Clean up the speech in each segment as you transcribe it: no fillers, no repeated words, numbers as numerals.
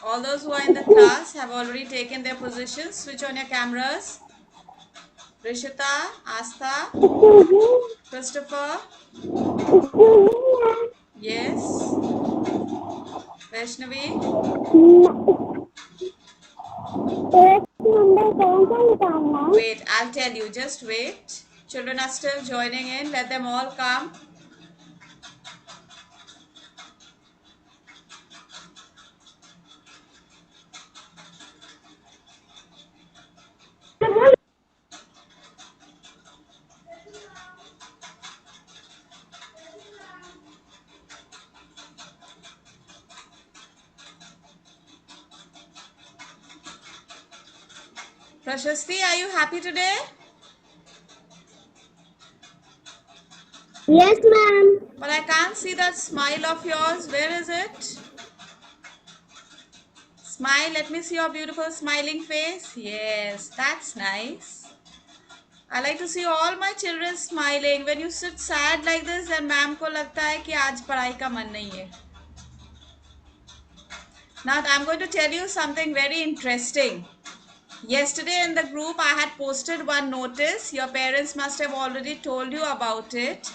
All those who are in the class have already taken their positions. Switch on your cameras. Rishita, Astha, Christopher. Yes. Vaishnavi. Wait, I'll tell you. Just wait. Children are still joining in. Let them all come. Prashasti, are you happy today? Yes, ma'am. But I can't see that smile of yours. Where is it? Smile. Let me see your beautiful smiling face. Yes, that's nice. I like to see all my children smiling. When you sit sad like this, then ma'am को लगता है कि आज पढ़ाई का मन नहीं है. Now I'm going to tell you something very interesting. Yesterday in the group I had posted one notice. Your parents must have already told you about it.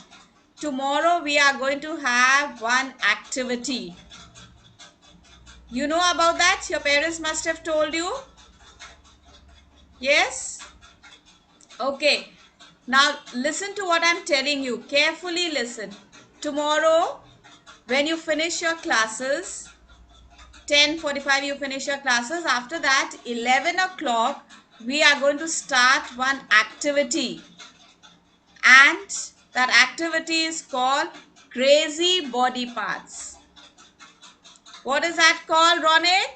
Tomorrow we are going to have one activity. You know about that? Your parents must have told you. Yes? Okay. Now listen to what I'm telling you. Carefully listen. Tomorrow when you finish your classes, 10:45 you finish your classes. After that, 11 o'clock, we are going to start one activity. And that activity is called Crazy Body Parts. What is that called, Ronik?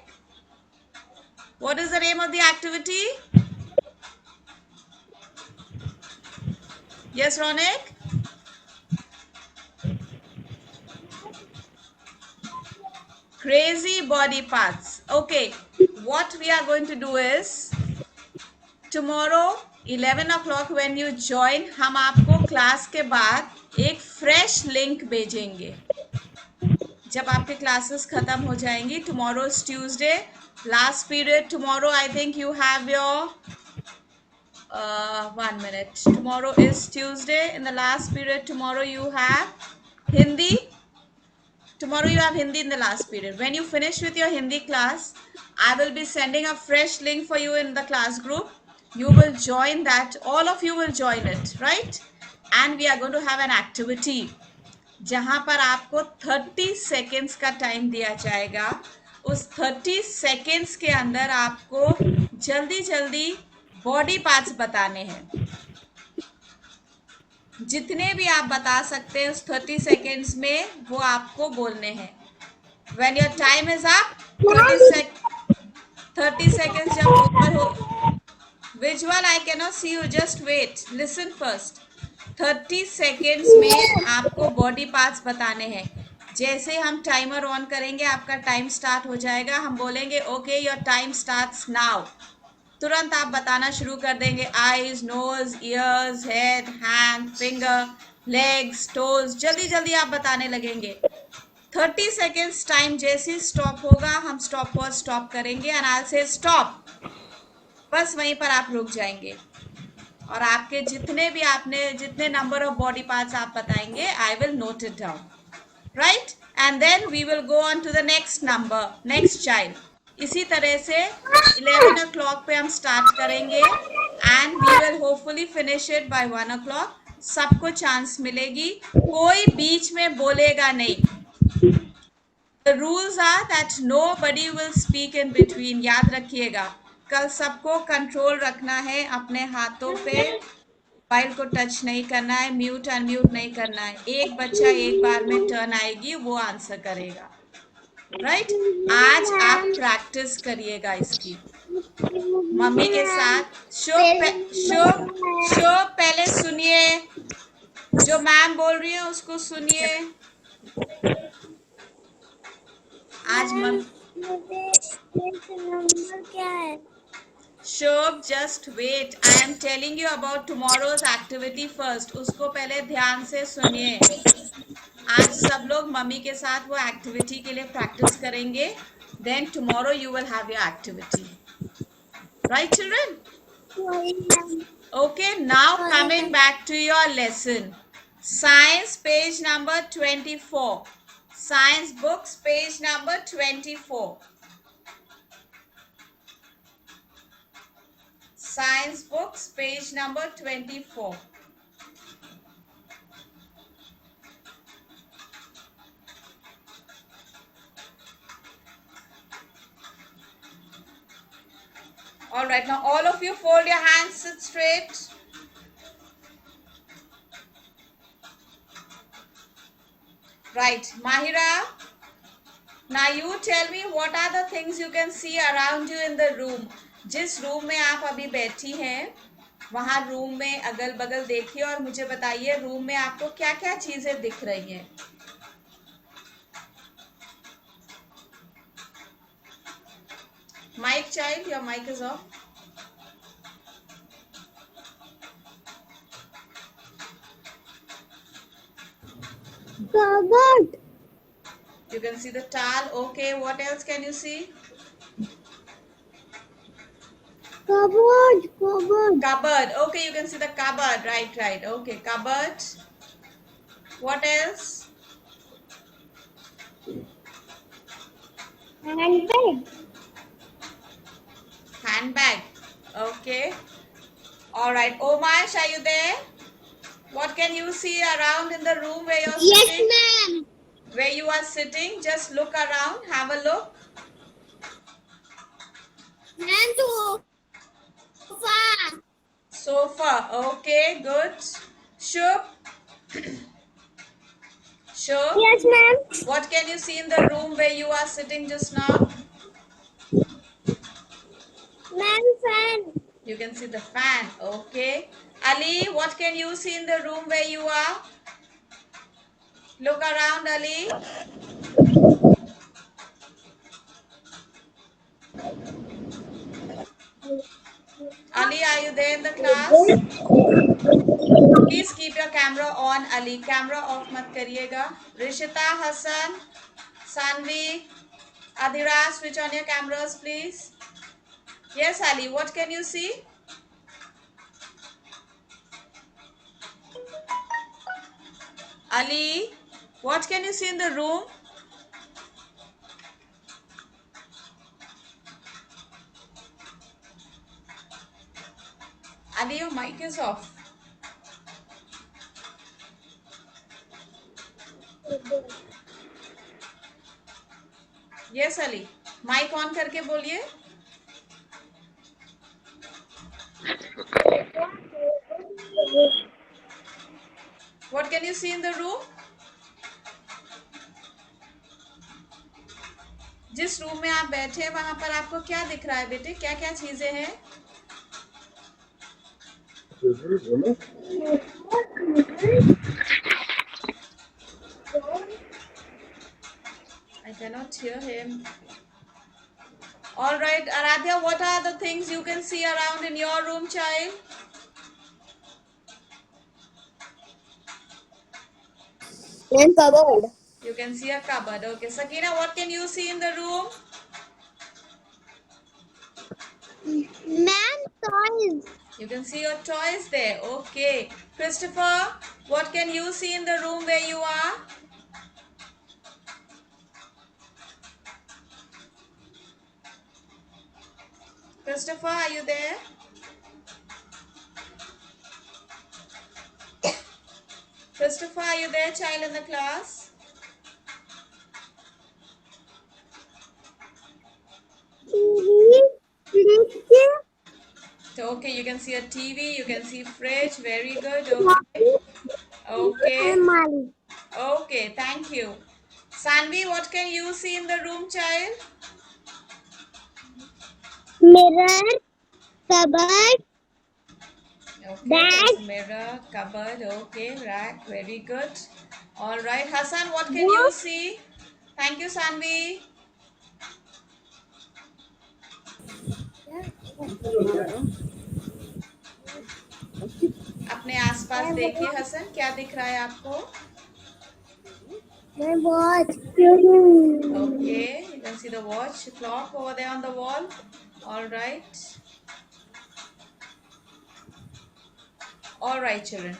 What is the name of the activity? Yes, Ronik? Crazy Body Parts. Okay, what we are going to do is, tomorrow 11 o'clock when you join, हम आपको class के बाद एक fresh link भेजेंगे. जब आपके classes खत्म हो जाएंगी. Tomorrow is Tuesday, last period tomorrow. I think you have your 1 minute. Tomorrow is Tuesday. In the last period tomorrow you have Hindi. Tomorrow you have Hindi in the last period. When you finish with your Hindi class, I will be sending a fresh link for you in the class group. You will join that. All of you will join it, right? And we are going to have an activity जहां पर आपको 30 seconds का time दिया जाएगा. उस 30 seconds के अंदर आपको जल्दी जल्दी बॉडी पार्ट्स बताने हैं. जितने भी आप बता सकते हैं उस 30 सेकेंड्स में वो आपको बोलने हैं. When your time is up, 30 seconds जब ऊपर हो. Visual, I cannot see you. Just wait. Listen first. 30 seconds में आपको बॉडी पार्ट्स बताने हैं. जैसे हम टाइमर ऑन करेंगे आपका टाइम स्टार्ट हो जाएगा. हम बोलेंगे okay your time starts now. तुरंत आप बताना शुरू कर देंगे. Eyes, nose, ears, head, hand, finger, legs, toes. जल्दी जल्दी आप बताने लगेंगे. 30 सेकेंड्स टाइम जैसे स्टॉप होगा हम स्टॉप वॉच स्टॉप करेंगे एंड आई से स्टॉप. बस वहीं पर आप रुक जाएंगे और आपके जितने नंबर ऑफ बॉडी पार्ट्स आप बताएंगे I will note it down, right? And then we will go on to the next number, next child. इसी तरह से 11 o'clock पे हम स्टार्ट करेंगे and we will hopefully finish it by 1 o'clock. सबको chance मिलेगी, कोई बीच में बोलेगा नहीं. The rules are that nobody will speak in between. याद रखिएगा, कल सबको कंट्रोल रखना है अपने हाथों पे. मोबाइल को टच नहीं करना है, म्यूट अनम्यूट नहीं करना है. एक बच्चा एक बार में टर्न आएगी वो आंसर करेगा, राइट? आज आप प्रैक्टिस करिएगा इसकी मम्मी के साथ. शो पहले सुनिए, जो मैम बोल रही है उसको सुनिए. आज नंबर क्या है? Shobh, just wait. I am telling you about tomorrow's activity first. उसको पहले ध्यान से सुनिए. आज सब लोग मम्मी के साथ वो एक्टिविटी के लिए प्रैक्टिस करेंगे. Then tomorrow you will have your activity. Right, children? Sorry, ma'am. Okay, now Sorry, coming ma'am. back to your lesson. Science page number 24. Science books page number 24. Science books page number 24. All right, now all of you fold your hands, sit straight. Right, Mahira, now you tell me what are the things you can see around you in the room. जिस room में आप अभी बैठी हैं वहां room में अगल बगल देखिए और मुझे बताइए रूम में आपको क्या क्या चीजें दिख रही हैं. Mic child, your mic is off. Cupboard. You can see the towel. Okay, what else can you see? Cupboard. Cupboard. Cupboard. Okay, you can see the cupboard. Right, right. Okay, cupboard. What else? Handbag. Handbag. Okay. All right. Omash, are you there? What can you see around in the room where you're Yes, sitting? ma'am. Where you are sitting, just look around. Have a look. And sofa. Sofa. Okay, good. Shub. Shub. Yes, ma'am. What can you see in the room where you are sitting just now? Ma'am, fan. You can see the fan. Okay. Ali, what can you see in the room where you are? Look around, Ali. Ali, are you there in the class? Please keep your camera on, Ali. Camera off mat kariyega. Rishita, Hassan, Sanvi, Adira, switch on your cameras, please. Yes, Ali, what can you see? Ali, what can you see in the room? Ali, your mic is off. Yes, Ali. Mike on करके बोलिए. What can you see in the room? जिस room में आप बैठे हैं वहां पर आपको क्या दिख रहा है बेटे? क्या क्या चीजें हैं? I cannot hear him. All right, Aradhya, what are the things you can see around in your room, child? And cupboard. You can see a cupboard. Okay, Sakina, what can you see in the room? Ma'am, toys. You can see your toys there. Okay. Christopher, what can you see in the room where you are? Christopher, are you there? Christopher, are you there, child in the class? TV. Fridge. So, okay, you can see a TV, you can see fridge. Very good. Okay. Okay. Almari. Okay, thank you. Sanvi, what can you see in the room, child? Mirror. Cupboard. Okay, Bag. there's mirror, cupboard. Okay, rack. Very good. All right, Hassan, what can you see? Thank you, Sanvi. अपने आसपास देखिए हसन, क्या दिख रहा है आपको? My watch. Okay, you can see the watch clock over there on the wall. All right. All right, children.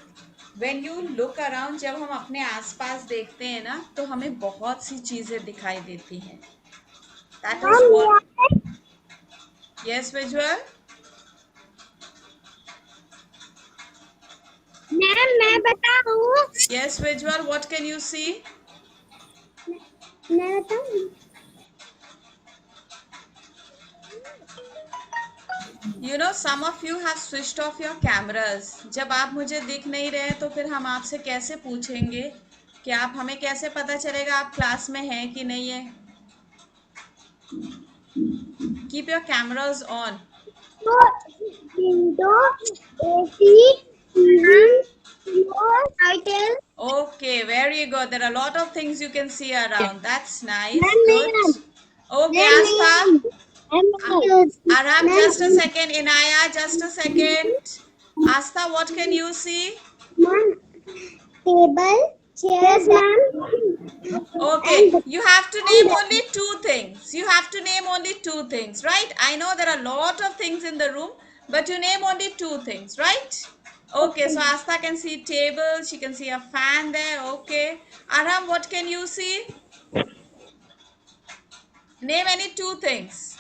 When you look around, जब हम अपने आसपास देखते हैं ना, तो हमें बहुत सी चीजें दिखाई देती हैं. That is what. Yes, visual. Ma'am मैं बताऊँ? Yes, visual. What can you see? मैं बताऊँ? You know, some of you have switched off your cameras. जब आप मुझे दिख नहीं रहे तो फिर हम आपसे कैसे पूछेंगे कि आप हमें कैसे पता चलेगा आप क्लास में हैं कि नहीं है? Keep your cameras on. Window, AC, TV, title. Okay, very good. There are a lot of things you can see around. That's nice. Ma'am, Good. ma'am. Okay, Astha. Arham, just a second. Inaya, just a second. Astha, what can you see? Ma'am, table, chairs, ma'am. Okay, you have to name only two things. You have to name only two things, right? I know there are a lot of things in the room, but you name only two things, right? Okay, so Astha can see table, she can see a fan there. Okay. Arham, what can you see? Name any two things.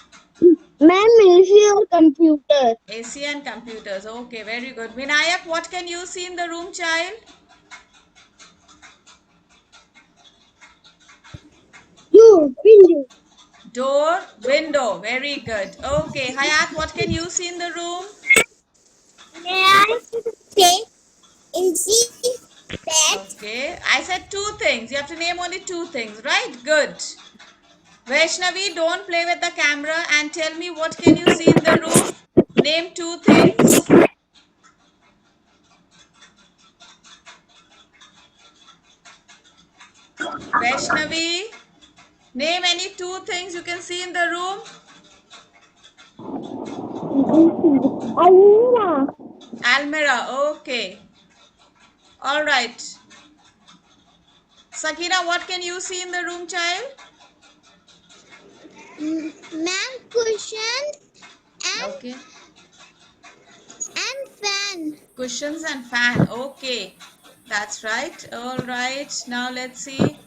Ma'am, AC or computer? AC and computers. Okay, very good. Vinayak, what can you see in the room, child? Window. Door, window. Very good. Okay, Hayat, what can you see in the room? May I say AC, bed? Okay, I said two things. You have to name only two things, right? Good. Vaishnavi, don't play with the camera and tell me what can you see in the room. Name two things. Vaishnavi, name any two things you can see in the room. Almira. Almirah, okay. All right. Sakina, what can you see in the room, child? Ma'am, cushion Okay. and fan. Cushions and fan. Okay. That's right. All right. Now let's see.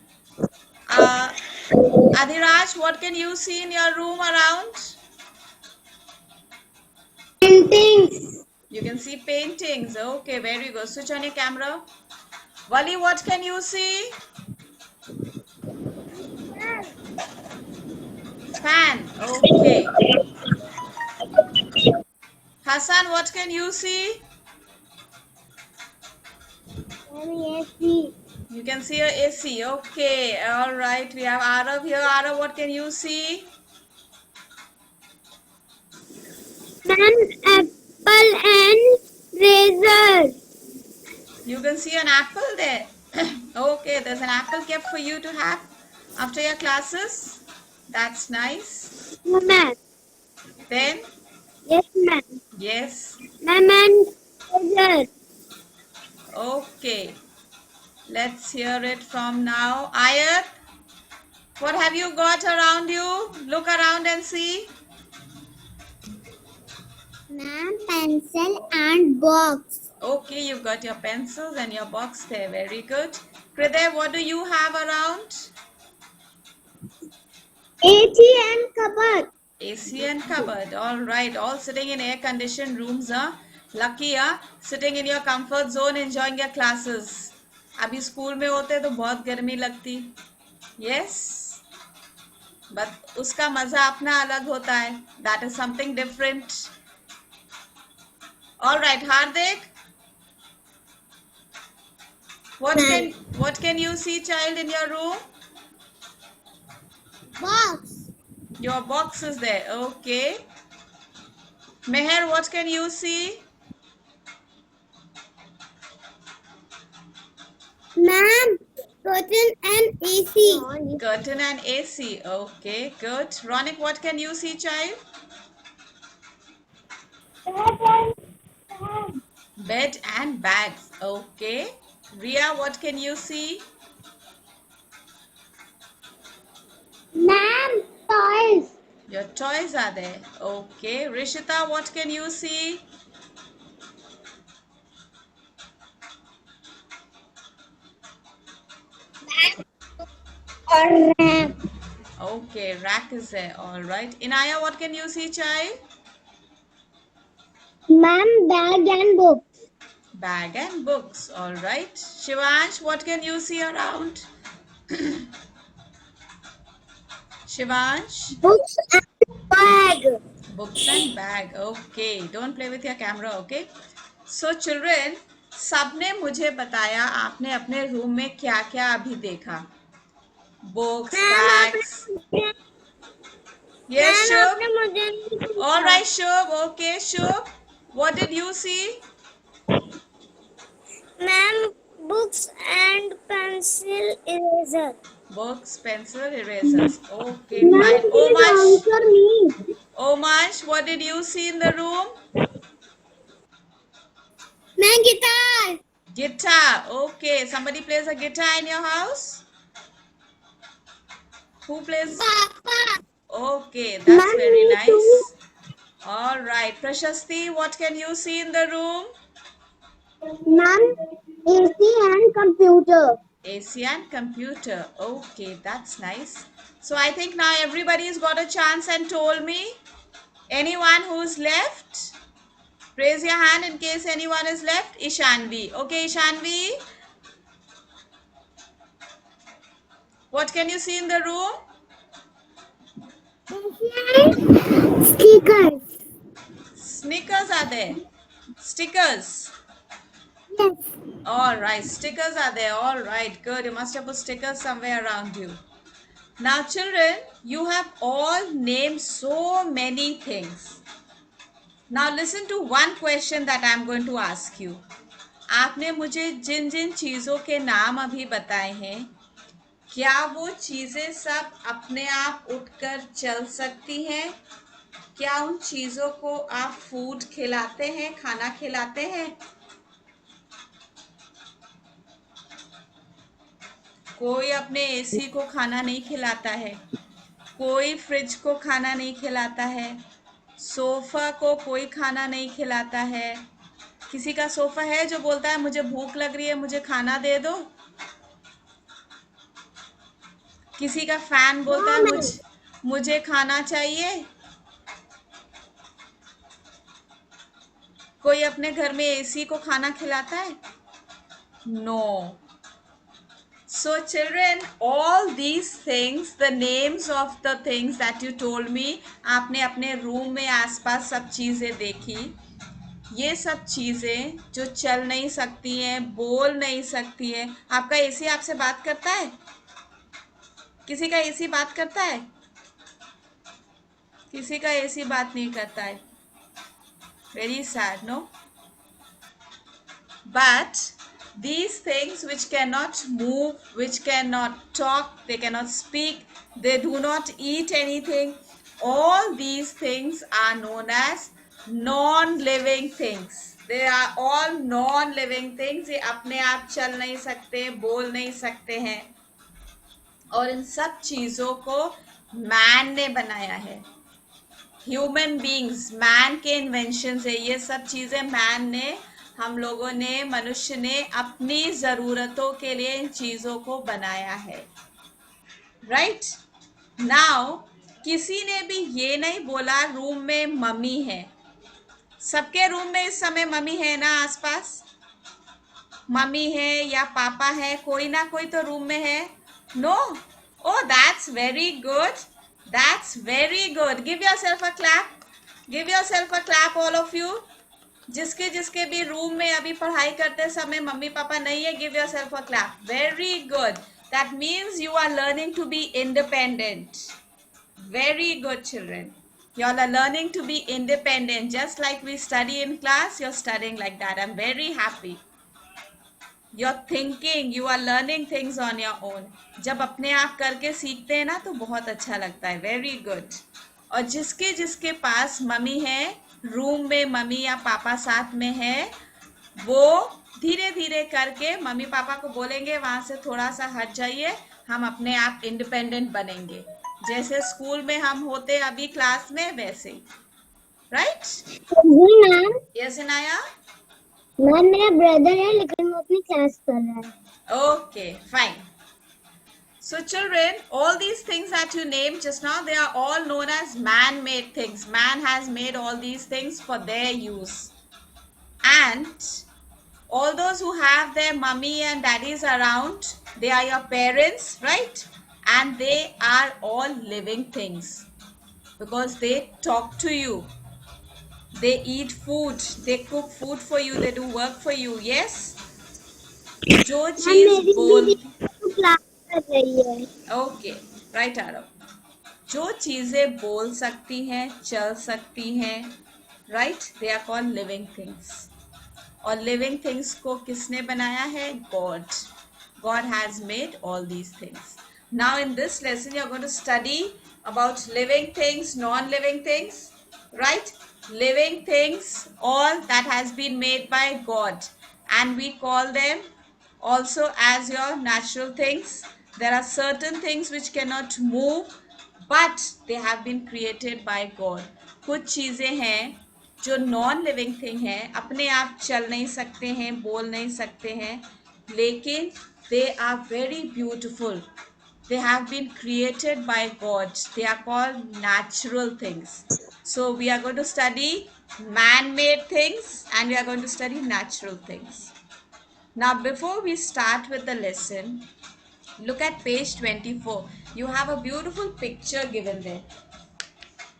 Adhiraj, what can you see in your room around? Paintings. You can see paintings. Okay, very good. Switch on your camera. Wali, what can you see? Fan. Okay. Hassan, what can you see? AC. You can see your AC. Okay. All right. We have Arav here. Arav, what can you see? Ma'am, apple and razor. You can see an apple there. Okay, there's an apple kept for you to have after your classes. That's nice. Ma'am. Then, Yes, ma'am. yes. Ma'am and razor. Okay. Let's hear it from now. Ayat, what have you got around you? Look around and see. Ma'am, pencil and box. Okay, you've got your pencils and your box there. Very good. Kridev, what do you have around? AC and cupboard. AC and cupboard. All right. All sitting in air-conditioned rooms. Huh? Lucky, huh? Sitting in your comfort zone, enjoying your classes. अभी school में होते तो बहुत गर्मी लगती. Yes. But उसका मजा अपना अलग होता है. That is something different. All right, Hardik. What can you see, child, in your room? Box. Your box is there. Okay. Meher, what can you see? Ma'am, curtain and AC. Curtain and AC. Okay, good. Ronik, what can you see, child? Bed and bags. Okay. Ria, what can you see? Ma'am, toys. Your toys are there. Okay. Rishita, what can you see? Or rack. Okay, rack is there. All right. Inaya, what can you see, child? Ma'am, bag and books. Bag and books. All right. Shivansh, what can you see around? Shivansh? Books and bag. Books and bag. Okay. Don't play with your camera, okay? So children, सबने मुझे बताया आपने अपने room में क्या क्या अभी देखा. Books, ma'am bags. आपने Yes, मैम Shubh? आपने मुझे नहीं All पूछा. right, Shubh. Okay, Shubh. What did you see? Ma'am books and pencil eraser. Books, pencil, erasers. Okay, Ma'am, fine. please answer me. Omansh, what did you see in the room? Ma'am, guitar. Guitar. Okay, somebody plays a guitar in your house? Who plays? Papa. Okay, that's Ma'am, very me too. nice. All right, Prashasti, what can you see in the room? Ma'am, AC and computer. AC and computer. Okay, that's nice. So I think now everybody's got a chance and told me. Anyone who's left? Raise your hand in case anyone is left. Ishanvi. Okay, Ishanvi. What can you see in the room? Stickers. Snickers are there. Stickers. Yes. All right, stickers are there. All right, good. You must have put stickers somewhere around you. Now, children, you have all named so many things. Now, listen to one question that I am going to ask you. आपने मुझे जिन जिन चीज़ों के नाम अभी बताए हैं, क्या वो चीज़ें सब अपने आप उठकर चल सकती हैं? क्या उन चीज़ों को आप फूड खिलाते हैं, खाना खिलाते हैं? कोई अपने एसी को खाना नहीं खिलाता है, कोई फ्रिज को खाना नहीं खिलाता है, सोफा को कोई खाना नहीं खिलाता है. किसी का सोफा है जो बोलता है मुझे भूख लग रही है, मुझे खाना दे दो? किसी का फैन बोलता है मुझे खाना चाहिए? कोई अपने घर में एसी को खाना खिलाता है? No. So children, all these things, the names of the things that you told me, आपने अपने रूम में आसपास सब चीज़ें देखी. ये सब चीज़ें जो चल नहीं सकती हैं, बोल नहीं सकती हैं. आपका एसी आपसे बात करता है? किसी का एसी बात करता है? किसी का एसी बात नहीं करता है. Very sad, no? But these things which cannot move, which cannot talk, they cannot speak, they do not eat anything, all these things are known as non-living things. They are all non-living things. ये अपने आप चल नहीं सकते, बोल नहीं सकते हैं, और इन सब चीज़ों को मैन ने बनाया है. ह्यूमन बींग्स, मैन के इन्वेंशन है ये सब चीज़ें. मैन ने, हम लोगों ने, मनुष्य ने अपनी ज़रूरतों के लिए इन चीज़ों को बनाया है. राइट नाउ, किसी ने भी ये नहीं बोला रूम में मम्मी है. सबके रूम में इस समय मम्मी है ना आसपास? मम्मी है या पापा है, कोई ना कोई तो रूम में है. No? Oh, that's very good. That's very good. Give yourself a clap. Give yourself a clap, all of you. जिसके जिसके भी रूम में अभी पढ़ाई करते समय मम्मी पापा नहीं है, give yourself a clap. Very good. That means you are learning to be independent. Very good, children. You all are learning to be independent. Just like we study in class, you're studying like that. I'm very happy. You're thinking, you are learning things on your own. जब अपने आप करके सीखते हैं ना तो बहुत अच्छा लगता है. Very good. और जिसके जिसके पास मम्मी है, रूम में मम्मी या पापा साथ में है, वो धीरे धीरे करके मम्मी पापा को बोलेंगे वहाँ से थोड़ा सा हट जाइए, हम अपने आप इंडिपेंडेंट बनेंगे. जैसे स्कूल में हम होते अभी क्लास में वैसे, राइट? जी मैम। यस इनाया? मैम मेरा ब्रदर है लेकिन वो अपनी क्लास कर रहा है। Okay, fine. So children, all these things that you named just now, they are all known as man-made things. Man has made all these things for their use. And all those who have their mummy and daddies around, they are your parents, right? And they are all living things because they talk to you. They eat food, they cook food for you, they do work for you. Yes? जो ma'am चीज मेरी बोल, दीदी तो class कर रही है। Okay, right Aarav, जो चीजें बोल सकती हैं, चल सकती हैं, right, they are called living things. और लिविंग थिंग्स को किसने बनाया है? God. God has made all these things. Now in this lesson you are going to study about living things, non-living things, right? Living things, all that has been made by God, and we call them also as your natural things. There are certain things which cannot move, but they have been created by God. कुछ चीजें हैं जो non living thing है, अपने आप चल नहीं सकते हैं, बोल नहीं सकते हैं, लेकिन they are very beautiful. They have been created by God. They are called natural things. So we are going to study man-made things and we are going to study natural things. Now before we start with the lesson, look at page 24. You have a beautiful picture given there.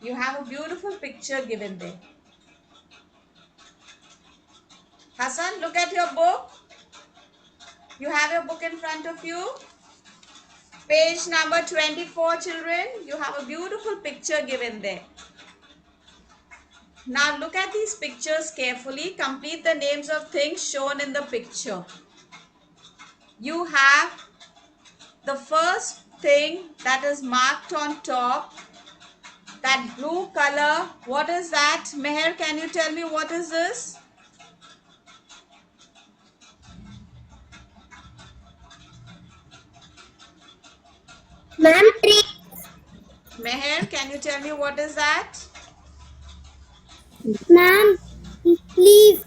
You have a beautiful picture given there. Hassan, look at your book. You have your book in front of you. Page number 24, children. You have a beautiful picture given there. Now look at these pictures carefully. Complete the names of things shown in the picture. You have the first thing that is marked on top. That blue color. What is that? Meher, can you tell me what is this? Ma'am tree. Meher, can you tell me what is that? Ma'am leaf.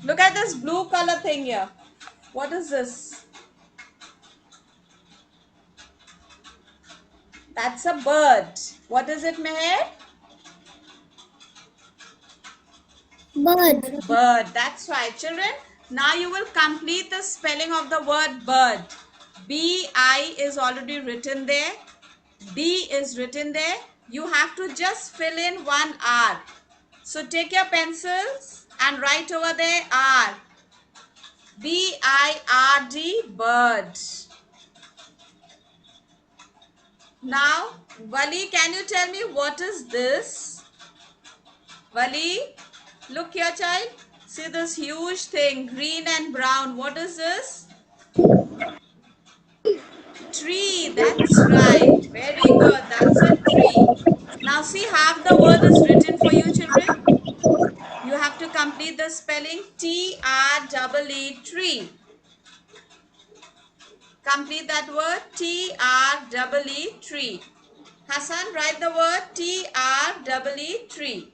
Look at this blue color thing here. What is this? That's a bird. What is it, Meher? Bird. Bird. That's right, children. Now you will complete the spelling of the word bird. B-I is already written there. D is written there. You have to just fill in one R. So take your pencils and write over there R. B-I-R-D, bird. Now, Wali, can you tell me what is this? Wali, look here, child. See this huge thing, green and brown. What is this? Tree. That's right. Very good. That's a tree. Now see, half the word is written for you, children. You have to complete the spelling T-R-E-E, tree. Complete that word T-R-E-E, tree. Hassan, write the word T-R-E-E, tree.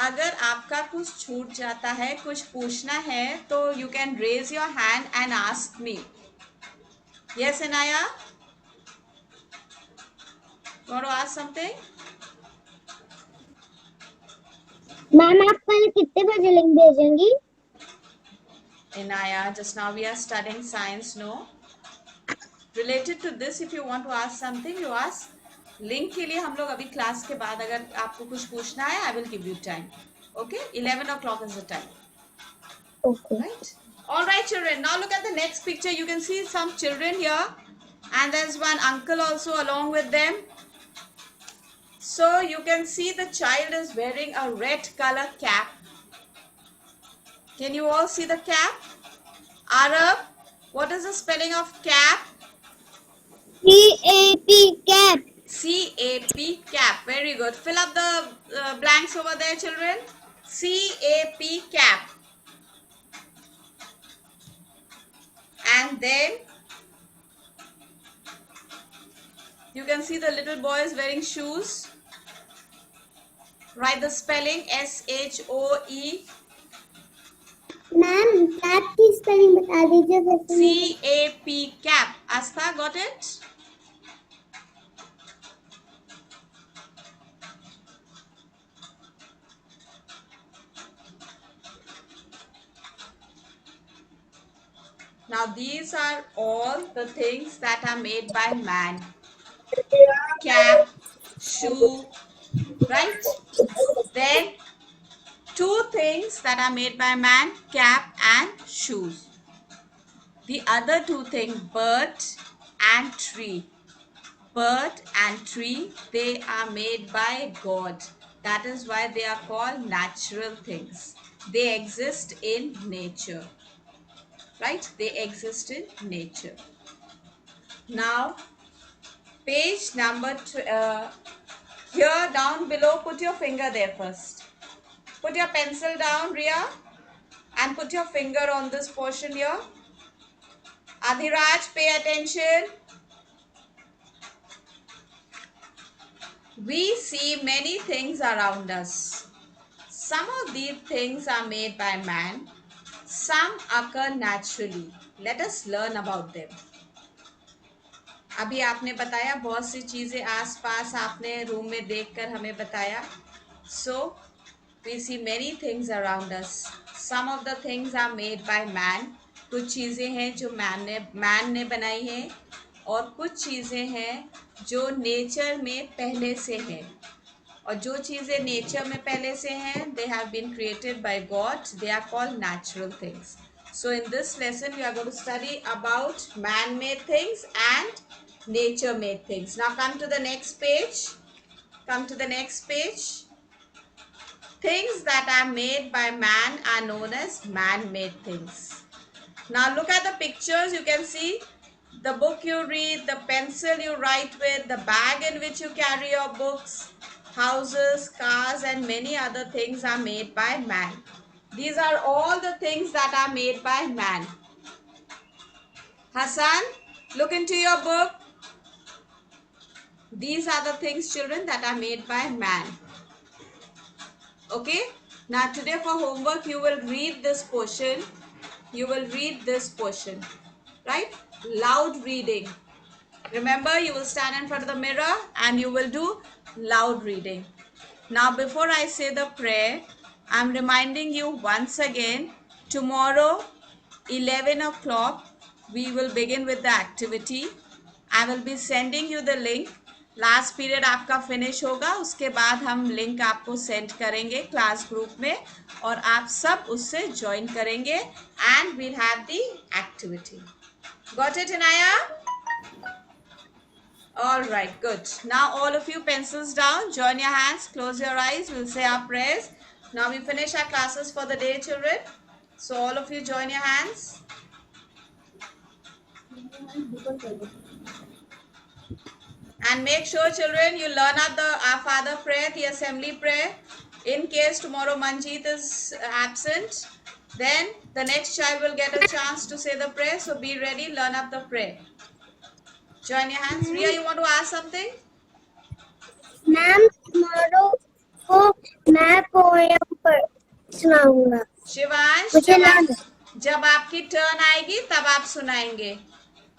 अगर आपका कुछ छूट जाता है, कुछ पूछना है, तो you can raise your hand and ask me. Yes, Inaya? You want to ask something? Ma'am आप कल कितने बजे link भेजेंगी? Inaya, just now we are studying science, no? Related to this, if you want to ask something, you ask. Link के लिए हम लोग अभी class के बाद अगर आपको कुछ पूछना है, I will give you time. Okay? 11 o'clock is the time. Okay. Right? All right, children. Now look at the next picture. You can see some children here. And there's one uncle also along with them. So you can see the child is wearing a red color cap. Can you all see the cap? Arab, what is the spelling of cap? CAP cap। C-A-P, cap. Very good. Fill up the blanks over there, children. C-A-P, cap. And then you can see the little boy is wearing shoes. Write the spelling SHOE. Ma'am cap की spelling बता दीजिए जैसे CAP, cap. Astha, got it? Now these are all the things that are made by man. Cap, shoe, right? Then two things that are made by man, cap and shoes. The other two things, bird and tree. Bird and tree, they are made by God. That is why they are called natural things. They exist in nature. Right? They exist in nature. Now, page number, here down below, put your finger there first. Put your pencil down, Ria, and put your finger on this portion here. Adhiraj, pay attention. We see many things around us. Some of these things are made by man. Some occur naturally. Let us learn about them. अभी आपने बताया बहुत सी चीजें आसपास आपने room में देखकर हमें बताया. So we see many things around us. Some of the things are made by man. कुछ चीजें हैं जो man ने बनाई हैं और कुछ चीजें हैं जो नेचर में पहले से हैं. और जो चीजें नेचर में पहले से हैं, they have been created by God. They are called natural things. So in this lesson, we are going to study about man-made things and nature-made things. Now come to the next page. Come to the next page. Things that are made by man are known as man-made things. Now look at the pictures. You can see the book you read, the pencil you write with, the bag in which you carry your books, houses, cars, and many other things are made by man. These are all the things that are made by man. Hassan, look into your book. These are the things, children, that are made by man. Okay? Now today for homework, you will read this portion. You will read this portion. Right? Loud reading. Remember, you will stand in front of the mirror and you will do loud reading. Now, before I say the prayer, I am reminding you once again, tomorrow, 11 o'clock, we will begin with the activity. I will be sending you the link. Last period आपका finish होगा, उसके बाद हम link आपको send करेंगे class group में और आप सब उससे ज्वाइन करेंगे and will have the activity. Got it Inaya? All right, good. Now all of you pencils down, join your hands, close your eyes, we'll say our prayers. Now we finish our classes for the day, children. So all of you join your hands. And make sure, children, you learn out the Our Father prayer, the assembly prayer. In case tomorrow Manjeet is absent, then the next child will get a chance to say the prayer. So be ready, learn up the prayer. Join your hands. Ria, you want to ask something? Ma'am tomorrow को मैं poem सुनाऊंगा. शिवांश, जब आपकी turn आएगी तब आप सुनाएंगे.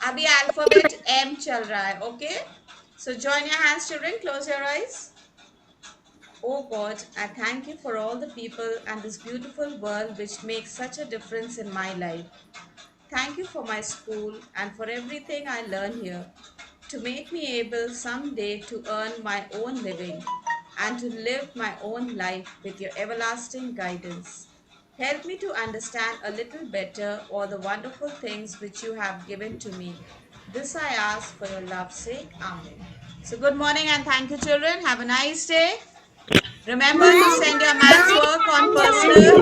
अभी अल्फाबेट M चल रहा है. Okay? So join your hands, children. Close your eyes. Oh God, I thank you for all the people and this beautiful world which makes such a difference in my life. Thank you for my school and for everything I learn here to make me able someday to earn my own living and to live my own life with your everlasting guidance. Help me to understand a little better all the wonderful things which you have given to me. This I ask for your love's sake. Amen. So good morning and thank you, children. Have a nice day. Remember to send your maths work on personal.